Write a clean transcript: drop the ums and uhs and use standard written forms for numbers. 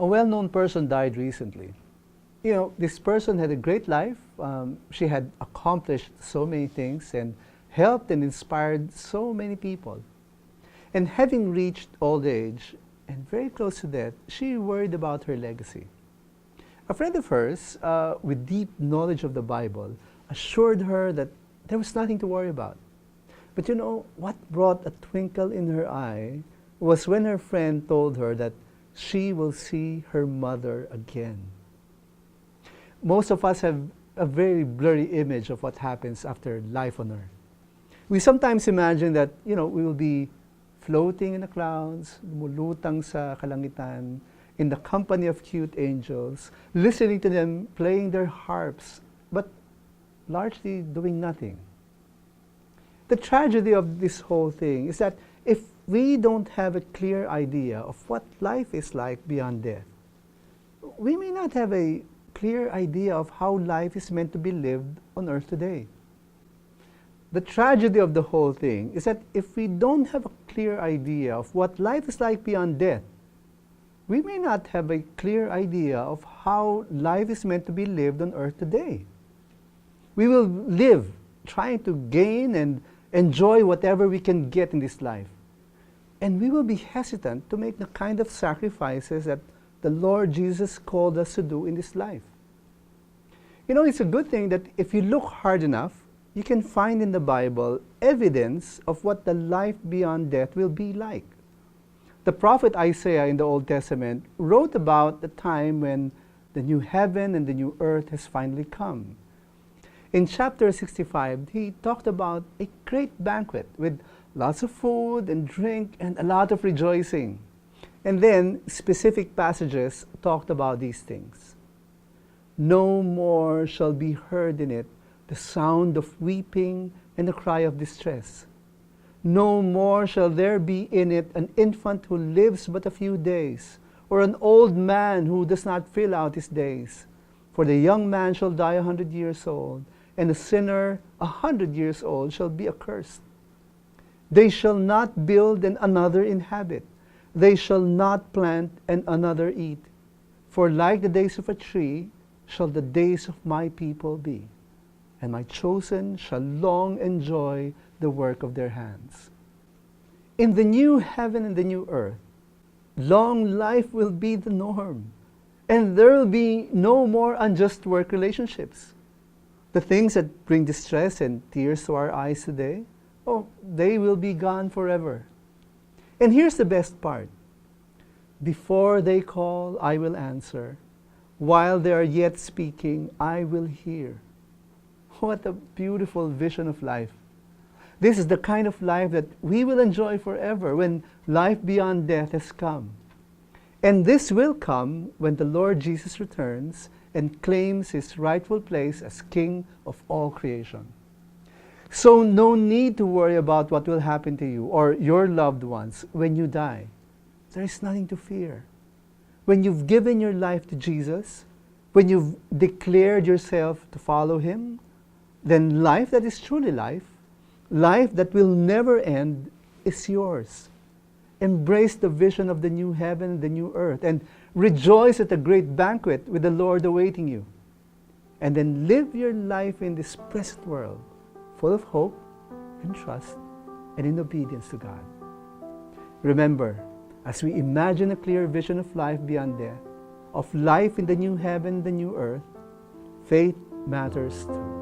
A well-known person died recently. This person had a great life. She had accomplished so many things and helped and inspired so many people. And having reached old age and very close to death, she worried about her legacy. A friend of hers, with deep knowledge of the Bible, assured her that there was nothing to worry about. But what brought a twinkle in her eye was when her friend told her that she will see her mother again. Most of us have a very blurry image of what happens after life on earth. We sometimes imagine that, we will be floating in the clouds, lumulutang sa kalangitan, in the company of cute angels, listening to them playing their harps, but largely doing nothing. The tragedy of this whole thing is that if we don't have a clear idea of what life is like beyond death, we may not have a clear idea of how life is meant to be lived on earth today. The tragedy of the whole thing is that if we don't have a clear idea of what life is like beyond death, we may not have a clear idea of how life is meant to be lived on earth today. We will live trying to gain and enjoy whatever we can get in this life. And we will be hesitant to make the kind of sacrifices that the Lord Jesus called us to do in this life. It's a good thing that if you look hard enough, you can find in the Bible evidence of what the life beyond death will be like. The prophet Isaiah in the Old Testament wrote about the time when the new heaven and the new earth has finally come. In chapter 65, he talked about a great banquet with lots of food and drink and a lot of rejoicing. And then specific passages talked about these things. No more shall be heard in it the sound of weeping and the cry of distress. No more shall there be in it an infant who lives but a few days, or an old man who does not fill out his days. For the young man shall die 100 years old, and a sinner 100 years old shall be accursed. They shall not build and another inhabit. They shall not plant and another eat. For like the days of a tree shall the days of my people be, and my chosen shall long enjoy the work of their hands. In the new heaven and the new earth, long life will be the norm, and there will be no more unjust work relationships. The things that bring distress and tears to our eyes today, they will be gone forever. And here's the best part. Before they call, I will answer. While they are yet speaking, I will hear. What a beautiful vision of life. This is the kind of life that we will enjoy forever when life beyond death has come. And this will come when the Lord Jesus returns and claims his rightful place as King of all creation. So no need to worry about what will happen to you or your loved ones when you die. There is nothing to fear. When you've given your life to Jesus, when you've declared yourself to follow him, then life that is truly life that will never end, is yours. Embrace the vision of the new heaven and the new earth, and rejoice at the great banquet with the Lord awaiting you. And then live your life in this present world, full of hope and trust and in obedience to God. Remember, as we imagine a clear vision of life beyond death, of life in the new heaven and the new earth, faith matters too.